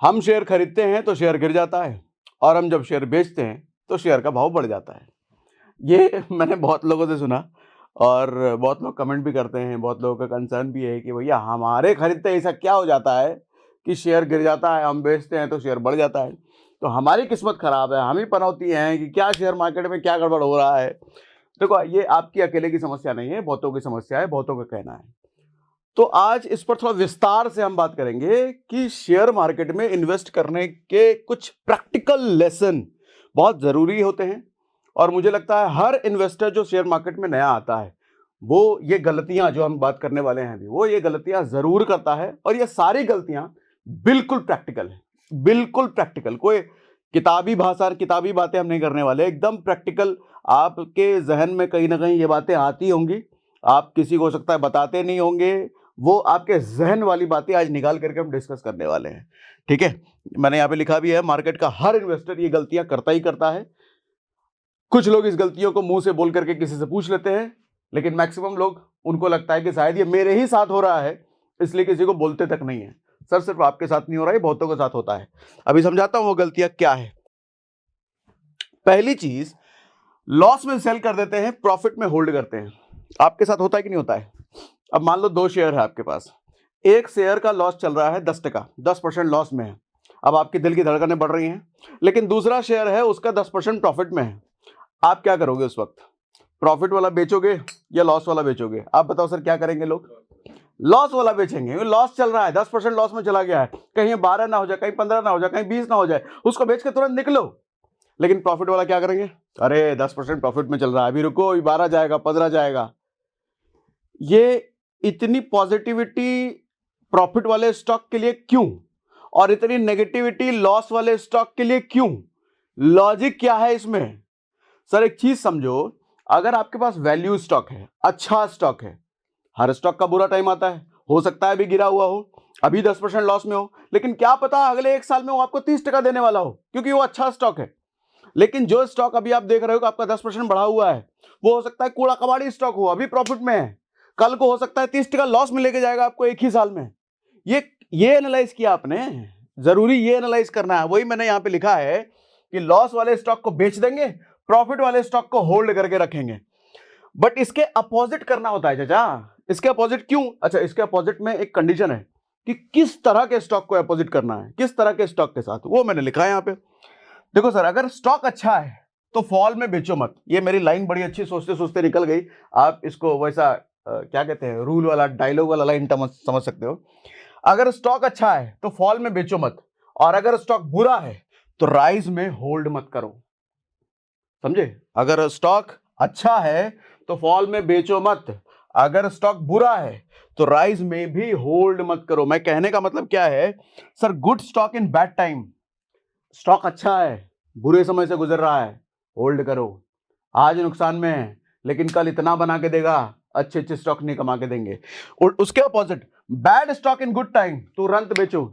हम शेयर खरीदते हैं तो शेयर गिर जाता है, और हम जब शेयर बेचते हैं तो शेयर का भाव बढ़ जाता है। ये मैंने बहुत लोगों से सुना, और बहुत लोग कमेंट भी करते हैं, बहुत लोगों का कंसर्न भी है कि भैया हमारे खरीदते ऐसा क्या हो जाता है कि शेयर गिर जाता है, हम बेचते हैं तो शेयर बढ़ जाता है। तो हमारी किस्मत खराब है, हम ही पनौती हैं कि क्या शेयर मार्केट में क्या गड़बड़ हो रहा है। देखो, ये आपकी अकेले की समस्या नहीं है, बहुतों की समस्या है, बहुतों का कहना है। तो आज इस पर थोड़ा विस्तार से हम बात करेंगे कि शेयर मार्केट में इन्वेस्ट करने के कुछ प्रैक्टिकल लेसन बहुत ज़रूरी होते हैं। और मुझे लगता है हर इन्वेस्टर जो शेयर मार्केट में नया आता है वो ये गलतियां जो हम बात करने वाले हैं अभी, वो ये गलतियां ज़रूर करता है। और ये सारी गलतियां बिल्कुल प्रैक्टिकल है, बिल्कुल प्रैक्टिकल। कोई किताबी भाषा, किताबी बातें हम नहीं करने वाले, एकदम प्रैक्टिकल। आपके जहन में कहीं ना कहीं ये बातें आती होंगी, आप किसी को हो सकता है बताते नहीं होंगे, वो आपके जहन वाली बातें आज निकाल करके हम डिस्कस करने वाले हैं। ठीक है, मैंने यहाँ पे लिखा भी है, मार्केट का हर इन्वेस्टर ये गलतियां करता ही करता है। कुछ लोग इस गलतियों को मुंह से बोल करके किसी से पूछ लेते हैं, लेकिन मैक्सिमम लोग, उनको लगता है कि शायद ये मेरे ही साथ हो रहा है, इसलिए किसी को बोलते तक नहीं है। सर, सिर्फ आपके साथ नहीं हो रहा है, बहुतों के साथ होता है। अभी समझाता हूं वो गलतियां क्या है। पहली चीज, लॉस में सेल कर देते हैं, प्रॉफिट में होल्ड करते हैं। आपके साथ होता है कि नहीं होता है? अब मान लो 2 शेयर है आपके पास, एक शेयर का लॉस चल रहा है 10%, 10% लॉस में है। अब आपके दिल की धड़कनें बढ़ रही हैं, लेकिन दूसरा शेयर है उसका 10% प्रॉफिट में है। आप क्या करोगे उस वक्त? प्रॉफिट वाला बेचोगे या लॉस वाला बेचोगे? आप बताओ सर, क्या करेंगे लोग? लॉस वाला बेचेंगे। लॉस चल रहा है, 10% लॉस में चला गया है, कहीं 12 ना हो जाए, कहीं 15 ना हो जाए, कहीं 20 ना हो जाए, उसको बेच के तुरंत निकलो। लेकिन प्रॉफिट वाला क्या करेंगे? अरे 10% प्रॉफिट में चल रहा है, अभी रुको, अभी 12 जाएगा, 15 जाएगा। ये इतनी पॉजिटिविटी प्रॉफिट वाले स्टॉक के लिए क्यों, और इतनी नेगेटिविटी लॉस वाले स्टॉक के लिए क्यों? लॉजिक क्या है इसमें? सर, एक चीज समझो, अगर आपके पास वैल्यू स्टॉक है, अच्छा स्टॉक है, हर स्टॉक का बुरा टाइम आता है, हो सकता है अभी गिरा हुआ हो, अभी 10% लॉस में हो, लेकिन क्या पता अगले 1 साल में वो आपको 30% देने वाला हो, क्योंकि वो अच्छा स्टॉक है। लेकिन जो स्टॉक अभी आप देख रहे हो कि आपका 10% बढ़ा हुआ है, वो हो सकता है कूड़ा कबाड़ी स्टॉक हो, अभी प्रॉफिट में है, कल को हो सकता है 30% लॉस में लेके जाएगा आपको एक ही साल में। ये एनालाइज किया आपने? जरूरी ये एनालाइज करना है। वही मैंने यहां पे लिखा है कि लॉस वाले स्टॉक को बेच देंगे, प्रॉफिट वाले स्टॉक को होल्ड करके रखेंगे। बट इसके अपोजिट करना होता है चाचा। इसके अपोजिट क्यों? अच्छा, इसके अपोजिट में एक कंडीशन है कि किस तरह के स्टॉक को अपोजिट करना है, किस तरह के स्टॉक के साथ, वो मैंने लिखा है यहां पे। देखो सर, अगर स्टॉक अच्छा है तो फॉल में बेचो मत। ये मेरी लाइन बड़ी अच्छी सोचते सोचते निकल गई। आप इसको वैसा क्या कहते हैं, रूल वाला, डायलॉग वाला लाइन समझ सकते हो। अगर स्टॉक अच्छा है तो फॉल में बेचो मत, और अगर स्टॉक बुरा है तो राइज में होल्ड मत करो। समझे? अगर स्टॉक अच्छा है तो फॉल में बेचो मत, अगर स्टॉक बुरा है तो राइज में भी होल्ड मत करो। मैं कहने का मतलब क्या है sir? Good stock in bad time. Stock अच्छा है, बुरे समय से गुजर रहा है, होल्ड करो। आज नुकसान में है, लेकिन कल इतना बना के देगा, अच्छे अच्छे स्टॉक नहीं कमा के देंगे। और उसके opposite, bad stock in good time, तुरंत बेचो।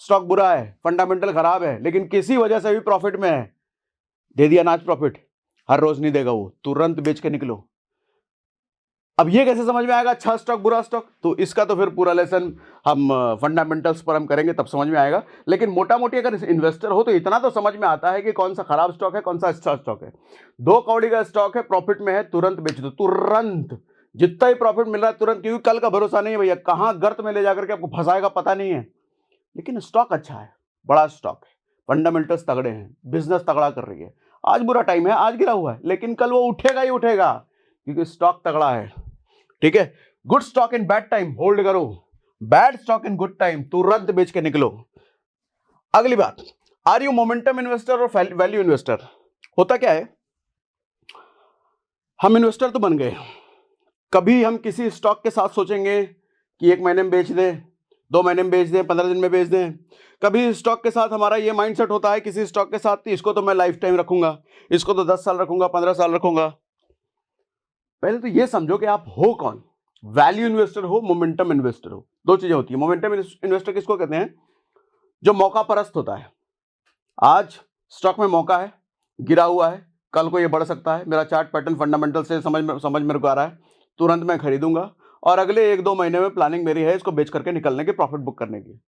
स्टॉक बुरा है, फंडामेंटल खराब है, लेकिन किसी वजह से भी प्रॉफिट में है, दे दिया नाच प्रॉफिट, हर रोज नहीं देगा वो, तुरंत बेच के निकलो। अब ये कैसे समझ में आएगा अच्छा स्टॉक बुरा स्टॉक? तो इसका तो फिर पूरा लेसन हम फंडामेंटल्स पर हम करेंगे, तब समझ में आएगा। लेकिन मोटा मोटी अगर इन्वेस्टर हो तो इतना तो समझ में आता है कि कौन सा खराब स्टॉक है, कौन सा अच्छा स्टॉक है। 2 कौड़ी का स्टॉक है, प्रॉफिट में है, तुरंत बेच दो, तुरंत। जितना ही प्रॉफिट मिल रहा है तुरंत, क्योंकि कल का भरोसा नहीं है भैया, कहां गर्त में ले जाकर के आपको फंसाएगा पता नहीं है। लेकिन स्टॉक अच्छा है, बड़ा स्टॉक है, फंडामेंटल्स तगड़े हैं, बिजनेस तगड़ा कर रही है। आज बुरा टाइम है, आज गिरा हुआ है, लेकिन कल वो उठेगा ही उठेगा, क्योंकि स्टॉक तगड़ा है। ठीक है? Good stock in bad time hold करो, bad stock in good time तुरंत बेच के निकलो। अगली बात, आर यू मोमेंटम इन्वेस्टर और वैल्यू इन्वेस्टर? होता क्या है, हम इन्वेस्टर तो बन गए, कभी हम किसी स्टॉक के साथ सोचेंगे कि 1 महीने में बेच दें, 2 महीने में बेच दें, 15 दिन में बेच दें। कभी स्टॉक के साथ हमारा ये माइंडसेट होता है किसी स्टॉक के साथ, इसको तो मैं लाइफ टाइम रखूंगा, इसको तो 10 साल रखूंगा, 15 साल रखूंगा। पहले तो ये समझो कि आप हो कौन, वैल्यू इन्वेस्टर हो, मोमेंटम इन्वेस्टर हो। 2 चीजें होती है। मोमेंटम इन्वेस्टर किसको कहते हैं? जो मौका परस्त होता है। आज स्टॉक में मौका है, गिरा हुआ है, कल को ये बढ़ सकता है, मेरा चार्ट पैटर्न फंडामेंटल से समझ मेरे को आ रहा है, तुरंत मैं खरीदूंगा, और अगले 1-2 महीने में प्लानिंग मेरी है इसको बेच करके निकलने की, प्रॉफिट बुक करने की।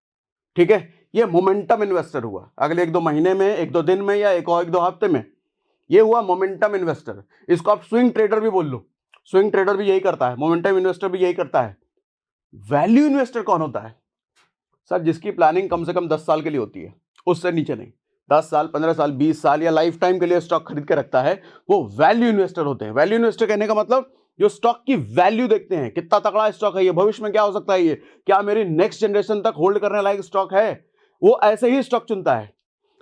ठीक है, ये मोमेंटम इन्वेस्टर हुआ, अगले 1-2 महीने में, 1-2 दिन में, या 1-2 हफ्ते में, ये हुआ मोमेंटम इन्वेस्टर। इसको आप स्विंग ट्रेडर भी बोल लो, स्विंग ट्रेडर भी यही करता है, मोमेंटम इन्वेस्टर भी यही करता है। वैल्यू इन्वेस्टर कौन होता है? सर, जिसकी प्लानिंग कम से कम 10 साल के लिए होती है, उससे नीचे नहीं। 10 साल, 15 साल, 20 साल या लाइफ टाइम के लिए स्टॉक खरीद के रखता है, वो वैल्यू इन्वेस्टर होते हैं। वैल्यू इन्वेस्टर कहने का मतलब जो स्टॉक की वैल्यू देखते हैं, कितना तगड़ा स्टॉक है ये, भविष्य में क्या हो सकता है ये, क्या मेरी नेक्स्ट जनरेशन तक होल्ड करने लायक स्टॉक है, वो ऐसे ही स्टॉक चुनता है।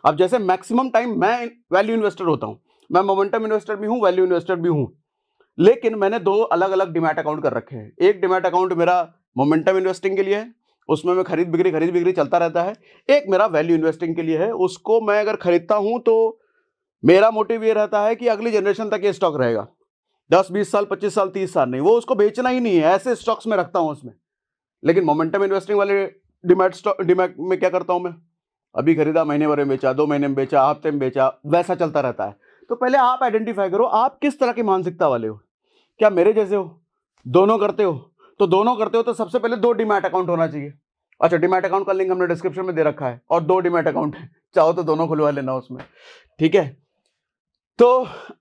अब जैसे मैक्सिमम टाइम मैं वैल्यू इन्वेस्टर होता हूं, मैं मोमेंटम इन्वेस्टर भी हूं, वैल्यू इन्वेस्टर भी हूं, लेकिन मैंने 2 अलग अलग डिमैट अकाउंट कर रखे हैं। एक डिमैट अकाउंट मेरा मोमेंटम इन्वेस्टिंग के लिए है, उसमें मैं खरीद बिक्री चलता रहता है। एक मेरा वैल्यू इन्वेस्टिंग के लिए है, उसको मैं अगर खरीदता हूं तो मेरा मोटिव ये रहता है कि अगली जनरेशन तक ये स्टॉक रहेगा, 10-20 साल, 25 साल, 30 साल नहीं, वो उसको बेचना ही नहीं है, ऐसे स्टॉक्स में रखता हूं उसमें। लेकिन मोमेंटम इन्वेस्टिंग वाले डिमैट में क्या करता हूं मैं, अभी खरीदा, महीने भर में बेचा, 2 महीने में बेचा, हफ्ते में बेचा, वैसा चलता रहता है। तो पहले आप आइडेंटिफाई करो आप किस तरह की मानसिकता वाले हो। क्या मेरे जैसे हो, दोनों करते हो? तो दोनों करते हो तो सबसे पहले 2 डीमैट अकाउंट होना चाहिए। अच्छा, डीमैट अकाउंट का लिंक हमने डिस्क्रिप्शन में दे रखा है, और 2 डीमैट अकाउंट है, चाहो तो दोनों खुलवा लेना उसमें, ठीक है। तो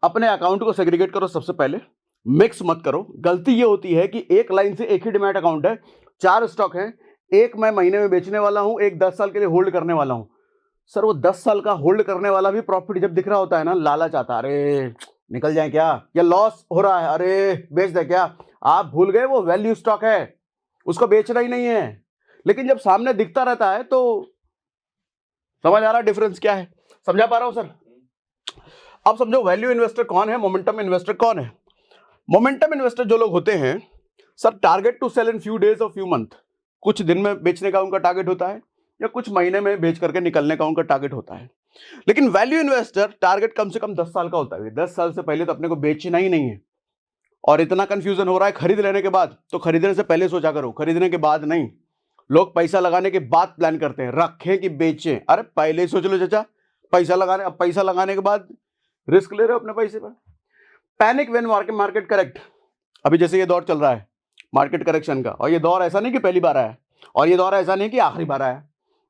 अपने अकाउंट को सेग्रीगेट करो सबसे पहले, मिक्स मत करो। गलती ये होती है कि एक लाइन से एक ही डीमैट अकाउंट है, 4 स्टॉक हैं, एक मैं महीने में बेचने वाला हूं, एक 10 साल के लिए होल्ड करने वाला हूं। सर, वो 10 साल का होल्ड करने वाला भी प्रॉफिट जब दिख रहा होता है ना, लालच आता है, अरे निकल जाए क्या, या लॉस हो रहा है, अरे बेच दे क्या। आप भूल गए वो वैल्यू स्टॉक है, उसको बेचना ही नहीं है। लेकिन जब सामने दिखता रहता है तो समझ आ रहा है डिफरेंस क्या है? समझा पा रहा हूं सर? अब समझो वैल्यू इन्वेस्टर कौन है, मोमेंटम इन्वेस्टर कौन है। मोमेंटम इन्वेस्टर जो लोग होते हैं sir, target to sell in few days और फ्यू मंथ, कुछ दिन में बेचने का उनका टारगेट होता है, या कुछ महीने में बेच करके निकलने का उनका टारगेट होता है। लेकिन वैल्यू इन्वेस्टर टारगेट कम से कम 10 साल का होता है। 10 साल से पहले तो अपने को बेचना ही नहीं है। और इतना कंफ्यूजन हो रहा है खरीद लेने के बाद, तो खरीदने से पहले सोचा करो, खरीदने के बाद नहीं। लोग पैसा लगाने के बाद प्लान करते हैं, रखें कि बेचें। अरे पहले ही सोच लो चाचा, पैसा लगाने के बाद रिस्क ले रहे हो अपने पैसे पर। पैनिक व्हेन मार्केट करेक्ट, अभी जैसे ये दौर चल रहा है मार्केट करेक्शन का, और ये दौर ऐसा नहीं कि पहली बार आया, और ये दौर ऐसा नहीं कि आखिरी बार आया,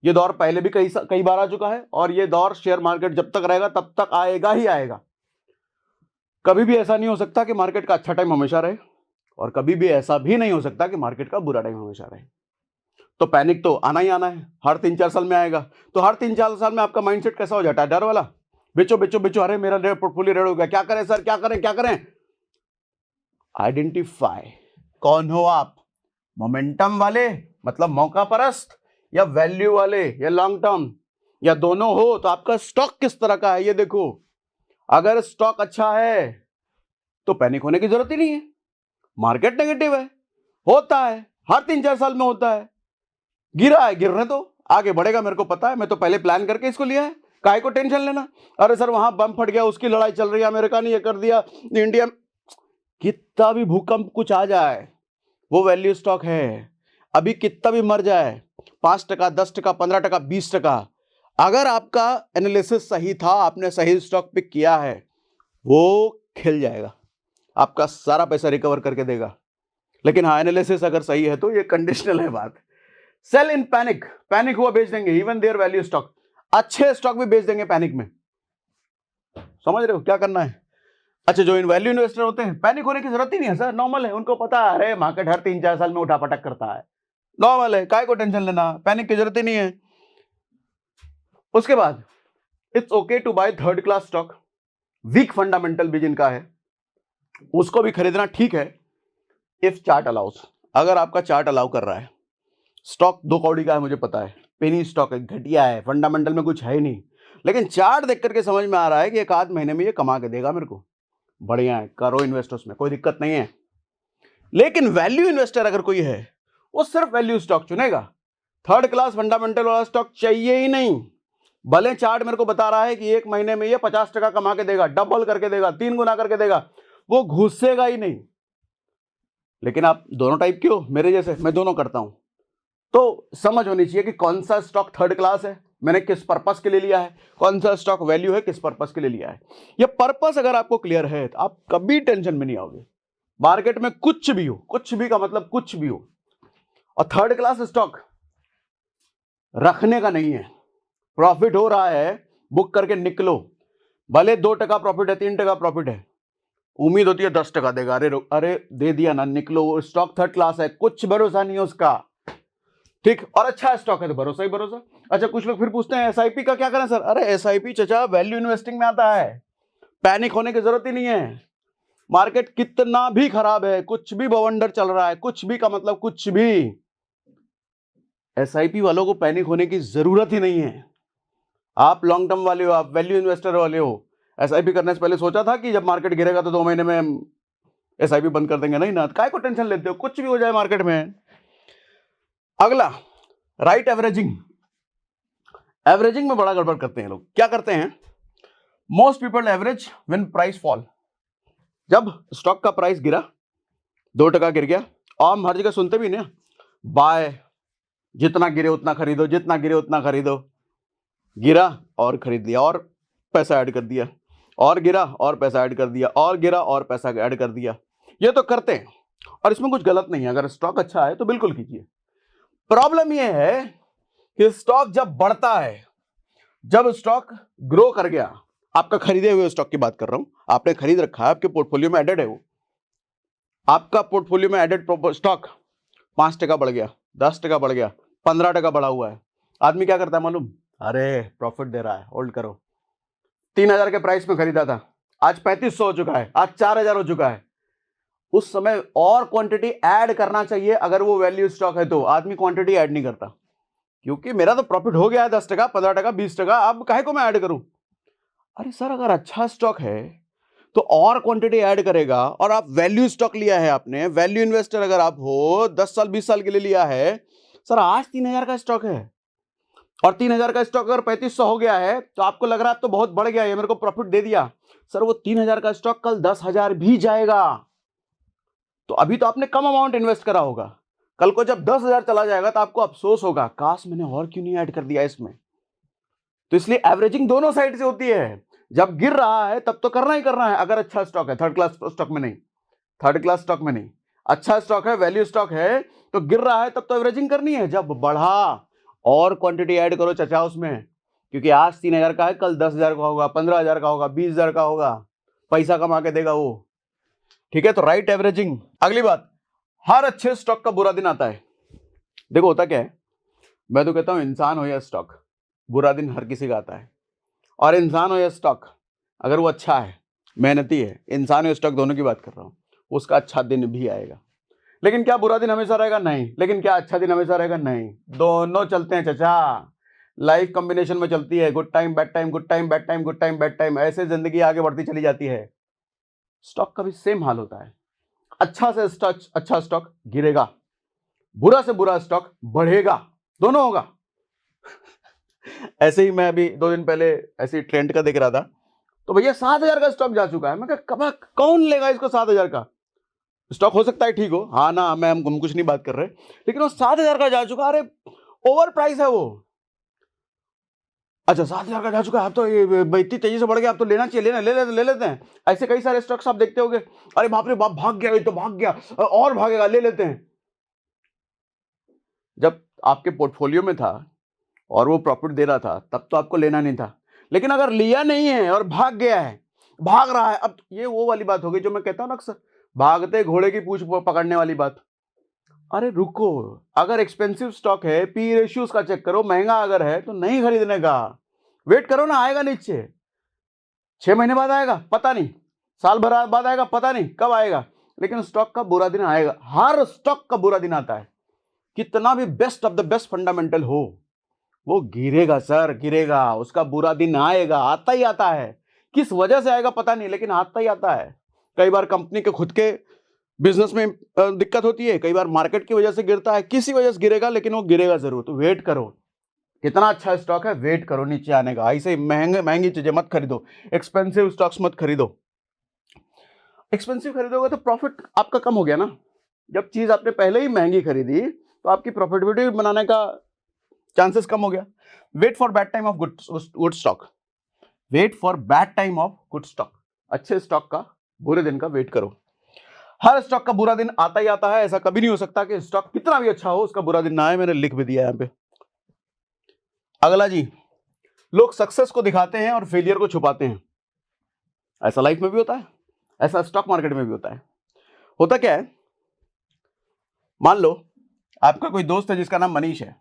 ये दौर पहले भी कई बार आ चुका है, और ये दौर शेयर मार्केट जब तक रहेगा तब तक आएगा ही आएगा। कभी भी ऐसा नहीं हो सकता कि मार्केट का अच्छा टाइम हमेशा रहे, और कभी भी ऐसा भी नहीं हो सकता कि मार्केट का बुरा टाइम हमेशा रहे। तो पैनिक तो आना ही आना है, हर 3-4 साल में आएगा। तो हर 3-4 साल में आपका माइंडसेट कैसा हो जाता है? डर वाला, बेचो बेचो बेचो, अरे मेरा पोर्टफोलियो रेड हो गया, क्या करें सर, क्या करें क्या करें। आइडेंटिफाई कौन हो आप, मोमेंटम वाले मतलब मौका परस्त, या वैल्यू वाले या लॉन्ग टर्म, या दोनों हो। तो आपका स्टॉक किस तरह का है ये देखो। अगर स्टॉक अच्छा है तो पैनिक होने की जरूरत ही नहीं है। मार्केट नेगेटिव है, होता है, हर 3-4 साल में होता है, गिरा है, गिरने तो आगे बढ़ेगा, मेरे को पता है, मैं तो पहले प्लान करके इसको लिया है, काहे को टेंशन लेना। अरे सर वहां बम फट गया, उसकी लड़ाई चल रही है, अमेरिका ने ये कर दिया, इंडिया, कितना भी भूकंप कुछ आ जाए वो वैल्यू स्टॉक है। अभी कितना भी मर जाए, 5%, 10%, 15%, 20%, अगर आपका एनालिसिस सही था, आपने सही स्टॉक पिक किया है, वो खिल जाएगा, आपका सारा पैसा रिकवर करके देगा। लेकिन हाँ, एनालिसिस अगर सही है तो ये कंडीशनल है बात। सेल इन पैनिक, पैनिक हुआ बेच देंगे, इवन देयर वैल्यू स्टॉक, अच्छे स्टॉक भी बेच देंगे पैनिक में। समझ रहे हो क्या करना है? अच्छा, जो इन वैल्यू इन्वेस्टर होते हैं, पैनिक होने की जरूरत ही नहीं है सर, नॉर्मल है, उनको पता है अरे मार्केट हर 3-4 साल में उठा पटक करता है, नॉर्मल है, काय को टेंशन लेना, पैनिक की जरूरत ही नहीं है। उसके बाद it's okay to buy third class stock, weak fundamental भी जिनका है उसको भी खरीदना ठीक है, इफ चार्ट अलाउस, अगर आपका चार्ट अलाउ कर रहा है। स्टॉक 2 कौड़ी का है मुझे पता है, पेनी स्टॉक है, घटिया है, फंडामेंटल में कुछ है ही नहीं, लेकिन चार्ट देख करके समझ में आ रहा है कि 1 आध महीने में ये कमा के देगा मेरे को, बढ़िया है, करो इन्वेस्टर्स में, कोई दिक्कत नहीं है। लेकिन वैल्यू इन्वेस्टर अगर कोई है, वो सिर्फ वैल्यू स्टॉक चुनेगा, थर्ड क्लास फंडामेंटल वाला स्टॉक चाहिए ही नहीं। भले चार्ट मेरे को बता रहा है कि 1 महीने में ये 50% कमा के देगा, डबल करके देगा, 3 गुना करके देगा, वो घुसेगा ही नहीं। लेकिन आप दोनों टाइप के हो मेरे जैसे, मैं दोनों करता हूं, तो समझ होनी चाहिए कि कौन सा स्टॉक थर्ड क्लास है, मैंने किस पर्पस के लिए लिया है, कौन सा स्टॉक वैल्यू है, किस पर्पस के लिए लिया है। ये पर्पस अगर आपको क्लियर है तो आप कभी टेंशन में नहीं आओगे। मार्केट में कुछ भी हो, कुछ भी का मतलब कुछ भी हो, और थर्ड क्लास स्टॉक रखने का नहीं है। प्रॉफिट हो रहा है, बुक करके निकलो, भले 2% प्रॉफिट है, 3% प्रॉफिट है, उम्मीद होती है 10% देगा, अरे दे दिया ना, निकलो। स्टॉक थर्ड क्लास है, कुछ भरोसा नहीं है उसका, ठीक, और अच्छा स्टॉक है तो भरोसा ही भरोसा। अच्छा, कुछ लोग फिर पूछते हैं एसआईपी का क्या करें सर? अरे एसआईपी चचा वैल्यू इन्वेस्टिंग में आता है, पैनिक होने की जरूरत ही नहीं है। मार्केट कितना भी खराब है, कुछ भी बवंडर चल रहा है, कुछ भी का मतलब कुछ भी, एसआईपी वालों को पैनिक होने की जरूरत ही नहीं है। आप लॉन्ग टर्म वाले हो, आप वैल्यू इन्वेस्टर वाले हो, एसआईपी करने से पहले सोचा था कि जब मार्केट गिरेगा तो 2 महीने में एसआईपी बंद कर देंगे? नहीं ना, काय को टेंशन लेते हो, कुछ भी हो जाए मार्केट में। अगला, राइट एवरेजिंग। एवरेजिंग में बड़ा गड़बड़ करते हैं लोग। क्या करते हैं? Most people average when price fall. जब स्टॉक का प्राइस गिरा, 2% गिर गया, और हम हर जगह सुनते भी ना, बाय, जितना गिरे उतना खरीदो, जितना गिरे उतना खरीदो। गिरा और खरीद लिया और पैसा ऐड कर दिया, और गिरा और पैसा ऐड कर दिया, और गिरा और पैसा ऐड कर दिया। ये तो करते हैं और इसमें कुछ गलत नहीं है, अगर स्टॉक अच्छा है तो बिल्कुल कीजिए। प्रॉब्लम यह है कि स्टॉक जब बढ़ता है, जब स्टॉक ग्रो कर गया, आपका खरीदे हुए स्टॉक की बात कर रहा हूं, आपने खरीद रखा है, आपके पोर्टफोलियो में एडेड है, वो आपका पोर्टफोलियो में एडेड स्टॉक 5% बढ़ गया, 10% बढ़ गया, 15% बढ़ा हुआ है। आदमी क्या करता है मालूम? अरे प्रॉफिट दे रहा है, होल्ड करो। 3,000 के प्राइस में खरीदा था, आज 3,500 हो चुका है, आज 4,000 हो चुका है। उस समय और क्वांटिटी ऐड करना चाहिए, अगर वो वैल्यू स्टॉक है तो। आदमी क्वांटिटी ऐड नहीं करता, क्योंकि मेरा तो प्रॉफिट हो गया है 10%, 15%, 20%, अब काहे को मैं ऐड करूं? अरे सर, अगर अच्छा स्टॉक है तो और क्वांटिटी ऐड करेगा, और आप वैल्यू स्टॉक लिया है, आपने वैल्यू इन्वेस्टर अगर आप हो, 10 साल 20 साल के लिए लिया है, सर आज 3,000 का स्टॉक है, और 3,000 का स्टॉक अगर 3,500 हो गया है तो आपको लग रहा है तो बहुत बढ़ गया है, मेरे को प्रॉफिट दे दिया। सर वो 3,000 का स्टॉक कल 10,000 भी जाएगा, तो अभी तो आपने कम अमाउंट इन्वेस्ट करा होगा, कल को जब 10,000 चला जाएगा तो आपको अफसोस होगा, काश मैंने और क्यों नहीं ऐड कर दिया इसमें। तो इसलिए एवरेजिंग दोनों साइड से होती है। जब गिर रहा है तब तो करना ही करना है, अगर अच्छा स्टॉक है, थर्ड क्लास स्टॉक में नहीं, थर्ड क्लास स्टॉक में नहीं, अच्छा स्टॉक है, वैल्यू स्टॉक है, तो गिर रहा है तब तो एवरेजिंग करनी है। जब बढ़ा और क्वांटिटी ऐड करो चचा उसमें, क्योंकि आज 3,000 का है, कल 10,000 का होगा, 15,000 का होगा, 20,000 का होगा, पैसा कमा के देगा वो। ठीक है, तो राइट एवरेजिंग। अगली बात, हर अच्छे स्टॉक का बुरा दिन आता है। देखो होता क्या है, मैं तो कहता हूं इंसान हो या स्टॉक, बुरा दिन हर किसी का आता है। और इंसान हो या स्टॉक, अगर वो अच्छा है, मेहनती है, इंसान हो स्टॉक दोनों की बात कर रहा हूं, उसका अच्छा दिन भी आएगा। लेकिन क्या बुरा दिन हमेशा रहेगा? नहीं। लेकिन क्या अच्छा दिन हमेशा रहेगा? नहीं। दोनों चलते हैं चचा, लाइफ कॉम्बिनेशन में चलती है, good time bad time, good time bad time, good time bad time, ऐसे जिंदगी आगे बढ़ती चली जाती है। स्टॉक का भी सेम हाल होता है। अच्छा से स्टॉक, अच्छा स्टॉक गिरेगा, बुरा से बुरा स्टॉक बढ़ेगा, दोनों होगा। ऐसे ही मैं अभी 2 दिन पहले ऐसे ट्रेंड का देख रहा था, तो भैया 7,000 का स्टॉक जा चुका है। मैं कहा कौन लेगा इसको? 7,000 का स्टॉक हो सकता है ठीक हो, हाँ ना, मैं हम कुछ नहीं बात कर रहे, लेकिन वो 7,000 का जा चुका। अरे ओवर प्राइस है वो। अच्छा 7,000 का जा चुका है, अब तो ये इतनी तेजी से बढ़ गया, अब तो लेना चाहिए, ले लेते हैं। ऐसे कई सारे स्टॉक्स आप देखते होंगे, अरे बाप रे बाप, भाग गया, ये तो भाग गया, और भागेगा, ले लेते हैं। जब आपके पोर्टफोलियो में था और वो प्रॉफिट दे रहा था, तब तो आपको लेना नहीं था। लेकिन अगर लिया नहीं है और भाग गया है, भाग रहा है, अब ये वो वाली बात हो गई जो मैं कहता हूं ना अक्सर, भागते घोड़े की पूंछ पकड़ने वाली बात। अरे रुको, अगर एक्सपेंसिव स्टॉक है, पी रेशियोज का चेक करो, महंगा अगर है तो नहीं खरीदने का, वेट करो ना, आएगा नीचे। 6 महीने बाद आएगा पता नहीं, साल भर बाद आएगा पता नहीं, कब आएगा, लेकिन स्टॉक का बुरा दिन आएगा। हर स्टॉक का बुरा दिन आता है, कितना भी best of the best fundamental हो, वो गिरेगा सर, गिरेगा, उसका बुरा दिन आएगा, आता ही आता है। किस वजह से आएगा पता नहीं, लेकिन आता ही आता है। कई बार कंपनी के खुद के बिजनेस में दिक्कत होती है, कई बार मार्केट की वजह से गिरता है, किसी वजह से गिरेगा, लेकिन वो गिरेगा जरूर। तो वेट करो, कितना अच्छा स्टॉक है, वेट करो नीचे आने का। ऐसे महंगी चीजें मत खरीदो, एक्सपेंसिव स्टॉक्स मत खरीदो। एक्सपेंसिव खरीदोगे तो प्रॉफिट आपका कम हो गया ना। जब चीज आपने पहले ही महंगी खरीदी तो आपकी प्रॉफिटेबिलिटी बनाने का चांसेस कम हो गया। Wait for bad time of good stock, wait for bad time of good stock. अच्छे स्टॉक का बुरे दिन का वेट करो। हर स्टॉक का बुरा दिन आता ही आता है, ऐसा कभी नहीं हो सकता कि स्टॉक कितना भी अच्छा हो उसका बुरा दिन ना आए। मैंने लिख भी दिया यहां पे। अगला जी, लोग सक्सेस को दिखाते हैं और फेलियर को छुपाते हैं। ऐसा लाइफ में भी होता है, ऐसा स्टॉक मार्केट में भी होता है। होता क्या है, मान लो आपका कोई दोस्त है जिसका नाम मनीष है।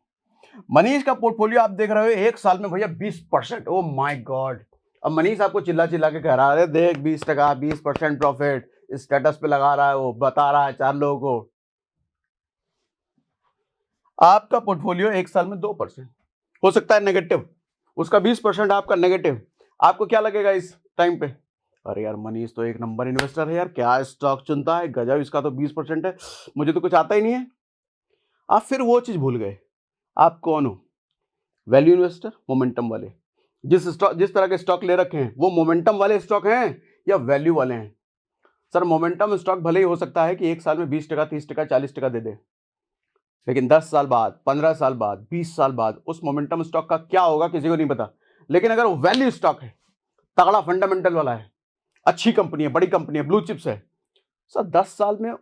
मनीष का पोर्टफोलियो आप देख रहे हो एक साल में भैया 20%। Oh my God. अब मनीष आपको चिल्ला चिल्ला के कह रहा है, अरे देख 20%, 20% प्रॉफिट, स्टेटस पे लगा रहा है, वो बता रहा है 4 लोगों को। आपका पोर्टफोलियो एक साल में 2% हो सकता है नेगेटिव, उसका 20% आपका नेगेटिव। आपको क्या लगेगा इस टाइम पे, अरे यार मनीष तो एक नंबर इन्वेस्टर है यार, क्या स्टॉक चुनता है, गजब, इसका तो 20% है, मुझे तो कुछ आता ही नहीं है। आप फिर वो चीज भूल गए। आप कौन हो, वैल्यू इन्वेस्टर, मोमेंटम वाले। जिस तरह के स्टॉक ले रखे हैं वो मोमेंटम वाले स्टॉक हैं या वैल्यू वाले हैं। सर मोमेंटम स्टॉक भले ही हो सकता है कि एक साल में 20%, 30%, 40% दे दे, लेकिन 10 साल बाद, 15 साल बाद, 20 साल बाद उस मोमेंटम स्टॉक का क्या होगा किसी को नहीं पता। लेकिन अगर वो वैल्यू स्टॉक है, तगड़ा फंडामेंटल वाला है, अच्छी कंपनी है, बड़ी कंपनी है, ब्लू चिप्स है, सर 10 साल में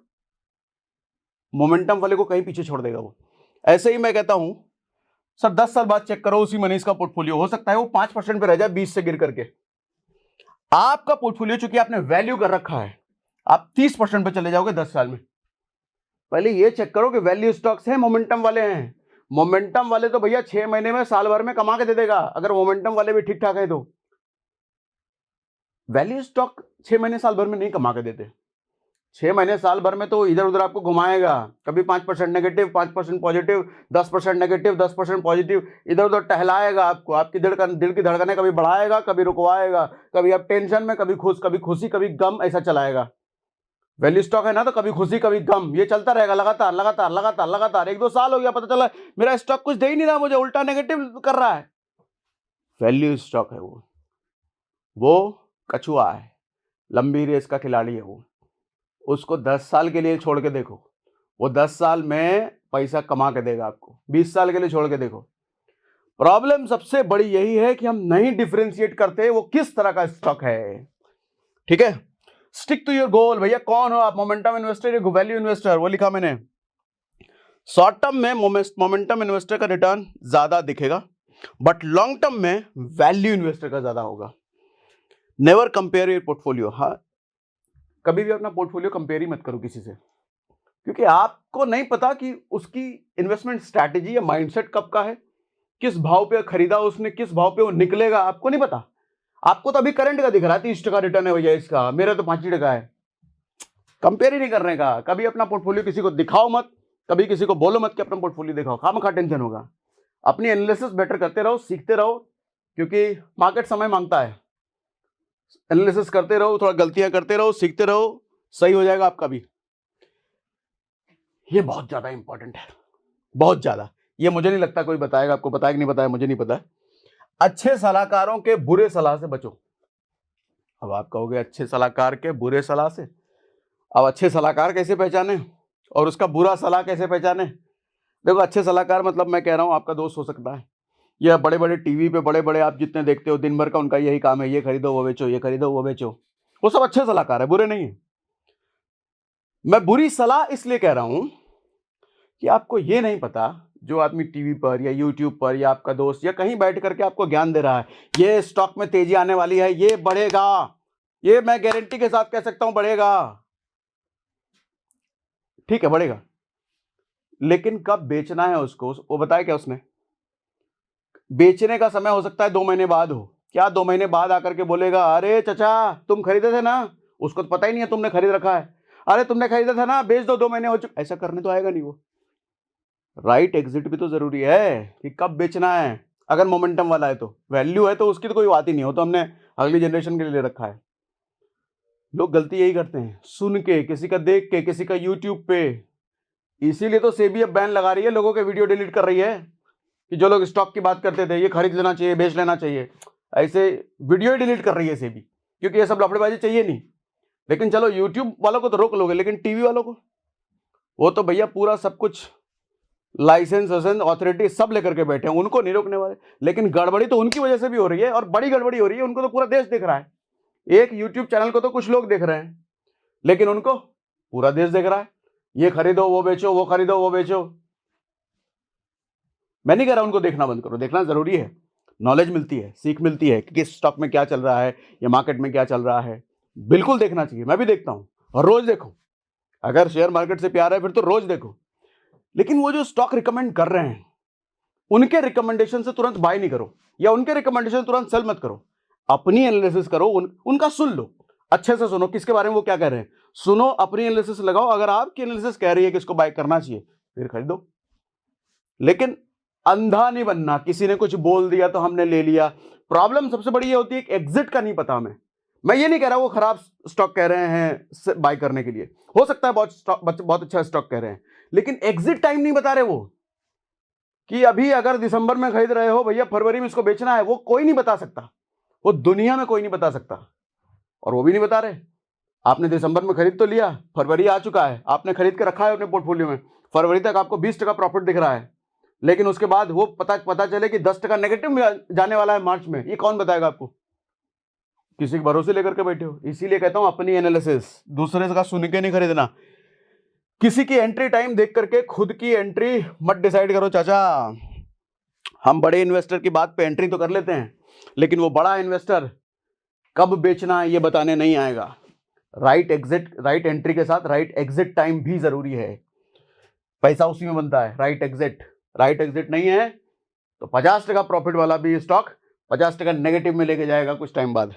मोमेंटम वाले को कहीं पीछे छोड़ देगा वो। ऐसे ही मैं कहता हूं सर 10 साल बाद चेक करो उसी मनीष का पोर्टफोलियो, हो सकता है वो 5% पे रह जाए 20 से गिर करके। आपका पोर्टफोलियो चूंकि आपने वैल्यू कर रखा है, आप 30% पे चले जाओगे 10 साल में। पहले ये चेक करो कि वैल्यू स्टॉक्स हैं, मोमेंटम वाले हैं। मोमेंटम वाले तो भैया 6 महीने में, साल भर में कमा के दे देगा, अगर मोमेंटम वाले भी ठीक ठाक है तो। वैल्यू स्टॉक 6 महीने साल भर में नहीं कमा के देते। 6 महीने साल भर में तो इधर उधर आपको घुमाएगा, कभी 5% नेगेटिव, 5% पॉजिटिव, 10% नेगेटिव, 10% पॉजिटिव, इधर उधर टहलाएगा आपको। आपकी दिल की धड़कनें कभी बढ़ाएगा, कभी रुकवाएगा, कभी आप टेंशन में, कभी खुशी, कभी गम, ऐसा चलाएगा। वैल्यू स्टॉक है ना, तो कभी खुशी कभी गम, ये चलता रहेगा लगातार लगातार लगातार लगातार। 1-2 साल हो गया, पता चला मेरा स्टॉक कुछ दे ही नहीं रहा मुझे, उल्टा नेगेटिव कर रहा है। वैल्यू स्टॉक है वो कछुआ है, लंबी रेस का खिलाड़ी है वो। उसको 10 साल के लिए छोड़ के देखो, वो 10 साल में पैसा कमा के देगा आपको। 20 साल के लिए छोड़ के देखो। प्रॉब्लम सबसे बड़ी यही है कि हम नहीं डिफरेंशिएट करते वो किस तरह का स्टॉक है। ठीक है, स्टिक टू योर गोल। भैया कौन हो आप, मोमेंटम इन्वेस्टर या वैल्यू इन्वेस्टर, वो लिखा मैंने। शॉर्ट टर्म में मोमेंटम इन्वेस्टर का रिटर्न ज्यादा दिखेगा, बट लॉन्ग टर्म में वैल्यू इन्वेस्टर का ज्यादा होगा। Never compare your portfolio. हाँ, कभी भी अपना पोर्टफोलियो कंपेयर ही मत करो किसी से, क्योंकि आपको नहीं पता कि उसकी इन्वेस्टमेंट स्ट्रैटेजी या माइंडसेट कब का है, किस भाव पे खरीदा उसने, किस भाव पे वो निकलेगा, आपको नहीं पता। आपको तो अभी करंट का दिख रहा है 30% रिटर्न है भैया इसका, मेरा तो 5% है। कंपेयर ही नहीं करने का। कभी अपना पोर्टफोलियो किसी को दिखाओ मत, कभी किसी को बोलो मत कि अपना पोर्टफोलियो दिखाओ, खामखा टेंशन होगा। अपनी एनालिसिस बेटर करते रहो, सीखते रहो, क्योंकि मार्केट समय मांगता है। एनालिसिस करते रहो, थोड़ा गलतियां करते रहो, सीखते रहो, सही हो जाएगा आपका भी। ये बहुत ज्यादा इंपॉर्टेंट है, बहुत ज्यादा। ये मुझे नहीं लगता कोई बताएगा, आपको बताया कि नहीं बताया मुझे नहीं पता। अच्छे सलाहकारों के बुरे सलाह से बचो। अब आप कहोगे अच्छे सलाहकार के बुरे सलाह से, अब अच्छे सलाहकार कैसे पहचाने और उसका बुरा सलाह कैसे पहचाने। देखो, अच्छे सलाहकार मतलब मैं कह रहा हूं आपका दोस्त हो सकता है, या बड़े बड़े टीवी पे बड़े बड़े आप जितने देखते हो दिन भर का उनका यही काम है, ये खरीदो वो बेचो, ये खरीदो वो बेचो, वो सब अच्छे सलाहकार है, बुरे नहीं है। मैं बुरी सलाह इसलिए कह रहा हूं कि आपको ये नहीं पता, जो आदमी टीवी पर या यूट्यूब पर या आपका दोस्त या कहीं बैठ करके आपको ज्ञान दे रहा है, ये स्टॉक में तेजी आने वाली है, ये बढ़ेगा, ये मैं गारंटी के साथ कह सकता हूं बढ़ेगा। ठीक है, बढ़ेगा, लेकिन कब बेचना है उसको वो बताया क्या उसने। बेचने का समय हो सकता है 2 महीने बाद हो। क्या 2 महीने बाद आकर के बोलेगा अरे चाचा तुम खरीदे थे ना, उसको तो पता ही नहीं है तुमने खरीद रखा है, अरे तुमने खरीदा था ना, बेच दो, 2 महीने हो चुके, ऐसा करने तो आएगा नहीं वो। राइट एग्जिट भी तो जरूरी है कि कब बेचना है। अगर मोमेंटम वाला है तो, वैल्यू है तो उसकी तो कोई बात ही नहीं हो, तो हमने अगली जनरेशन के लिए ले रखा है। लोग गलती यही करते हैं, सुन के, किसी का देख के, किसी का यूट्यूब पे। इसीलिए तो सेबी अब बैन लगा रही है, लोगों के वीडियो डिलीट कर रही है कि जो लोग स्टॉक की बात करते थे, ये खरीद लेना चाहिए, बेच लेना चाहिए, ऐसे वीडियो ही डिलीट कर रही है सेबी, क्योंकि ये सब लफड़ेबाजी चाहिए नहीं। लेकिन चलो यूट्यूब वालों को तो रोक लोगे, लेकिन टीवी वालों को, वो तो भैया पूरा सब कुछ लाइसेंस अथॉरिटी सब लेकर के बैठे हैं, उनको नहीं रोकने वाले। लेकिन गड़बड़ी तो उनकी वजह से भी हो रही है, और बड़ी गड़बड़ी हो रही है, उनको तो पूरा देश देख रहा है। एक यूट्यूब चैनल को तो कुछ लोग देख रहे हैं, लेकिन उनको पूरा देश देख रहा है। ये खरीदो वो बेचो, वो खरीदो वो बेचो। मैं नहीं कह रहा उनको देखना बंद करो, देखना ज़रूरी है, नॉलेज मिलती है, सीख मिलती है कि किस स्टॉक में क्या चल रहा है या मार्केट में क्या चल रहा है, बिल्कुल देखना चाहिए, मैं भी देखता हूँ और रोज़ देखो। अगर शेयर मार्केट से प्यार है फिर तो रोज़ देखो। लेकिन वो जो स्टॉक रिकमेंड कर रहे हैं, उनके रिकमेंडेशन से तुरंत बाय नहीं करो या उनके रिकमेंडेशन से तुरंत सेल मत करो, अपनी एनालिसिस करो, उनका सुन लो, अच्छे से सुनो किसके बारे में वो क्या कह रहे हैं, सुनो, अपनी एनालिसिस लगाओ, अगर आपकी एनालिसिस कह रही है कि इसको बाय करना चाहिए फिर खरीदो। लेकिन अंधा नहीं बनना, किसी ने कुछ बोल दिया तो हमने ले लिया। प्रॉब्लम सबसे बड़ी ये होती है कि एग्जिट का नहीं पता हमें। मैं ये नहीं कह रहा वो खराब स्टॉक कह रहे हैं बाय करने के लिए, हो सकता है बहुत अच्छा स्टॉक कह रहे हैं, लेकिन एग्जिट टाइम नहीं बता रहे वो, कि अभी अगर दिसंबर में खरीद रहे हो भैया फरवरी में इसको बेचना है, वो कोई नहीं बता सकता, वो दुनिया में कोई नहीं बता सकता, और वो भी नहीं बता रहे। आपने दिसंबर में खरीद तो लिया, फरवरी आ चुका है, आपने खरीद के रखा है अपने पोर्टफोलियो में, फरवरी तक आपको 20% प्रॉफिट दिख रहा है, लेकिन उसके बाद वो पता चले कि 10% नेगेटिव में जाने वाला है मार्च में, ये कौन बताएगा आपको? किसी के भरोसे लेकर के बैठे हो। इसीलिए कहता हूं अपनी एनालिसिस, दूसरे का सुन के नहीं खरीदना। किसी की एंट्री टाइम देख करके खुद की एंट्री मत डिसाइड करो चाचा। हम बड़े इन्वेस्टर की बात पे एंट्री तो कर लेते हैं, लेकिन वो बड़ा इन्वेस्टर कब बेचना है ये बताने नहीं आएगा। राइट एंट्री के साथ राइट एग्जिट टाइम भी जरूरी है, पैसा उसी में बनता है। राइट एग्जिट नहीं है तो 50% प्रॉफिट वाला भी स्टॉक 50% नेगेटिव में लेके जाएगा कुछ टाइम बाद,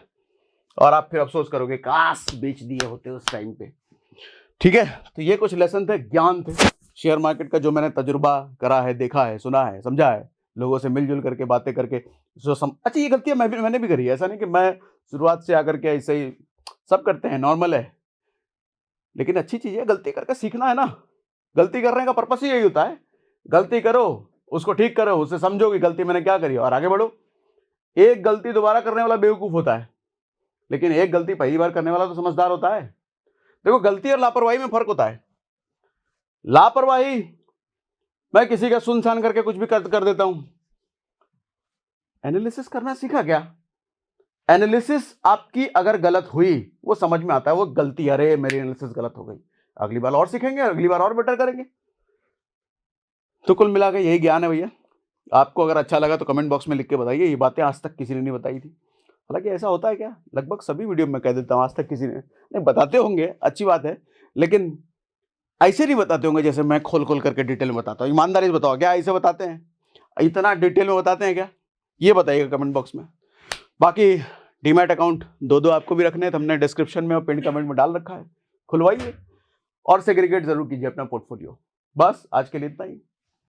और आप फिर अफसोस करोगे काश बेच दिए होते उस टाइम पे। ठीक है, तो ये कुछ लेसन थे, ज्ञान थे शेयर मार्केट का, जो मैंने तजुर्बा करा है, देखा है, सुना है, समझा है, लोगों से मिलजुल करके बातें करके अच्छा ये गलतियां मैंने भी करी है, ऐसा नहीं कि मैं शुरुआत से आकर के ऐसे ही, सब करते हैं, नॉर्मल है, लेकिन अच्छी चीज़ है, गलती करके सीखना है ना। गलती करने का पर्पस ही यही होता है, गलती करो, उसको ठीक करो, उससे समझो कि गलती मैंने क्या करी और आगे बढ़ो। एक गलती दोबारा करने वाला बेवकूफ़ होता है, लेकिन एक गलती पहली बार करने वाला तो समझदार होता है। देखो, गलती और लापरवाही में फर्क होता है। लापरवाही मैं किसी का सुन-सान करके कुछ भी कर देता हूं। एनालिसिस करना सीखा क्या? एनालिसिस आपकी अगर गलत हुई, वो समझ में आता है वो गलती, अरे मेरी एनालिसिस गलत हो गई, अगली बार और सीखेंगे, अगली बार और बेटर करेंगे। तो कुल मिला के यही ज्ञान है भैया। आपको अगर अच्छा लगा तो कमेंट बॉक्स में लिख के बताइए, ये बातें आज तक किसी ने नहीं बताई थी। हालांकि ऐसा होता है क्या, लगभग सभी वीडियो में कह देता हूँ, आज तक किसी ने नहीं बताते होंगे, अच्छी बात है, लेकिन ऐसे नहीं बताते होंगे जैसे मैं खोल करके डिटेल में बताता हूँ। ईमानदारी से बताओ, क्या ऐसे बताते हैं? इतना डिटेल में बताते हैं क्या? ये बताइएगा कमेंट बॉक्स में। बाकी डीमैट अकाउंट दो आपको भी रखने हैं, तो हमने डिस्क्रिप्शन में और पिन कमेंट में डाल रखा है, खुलवाइए और सेग्रीगेट जरूर कीजिए अपना पोर्टफोलियो। बस आज के लिए इतना ही।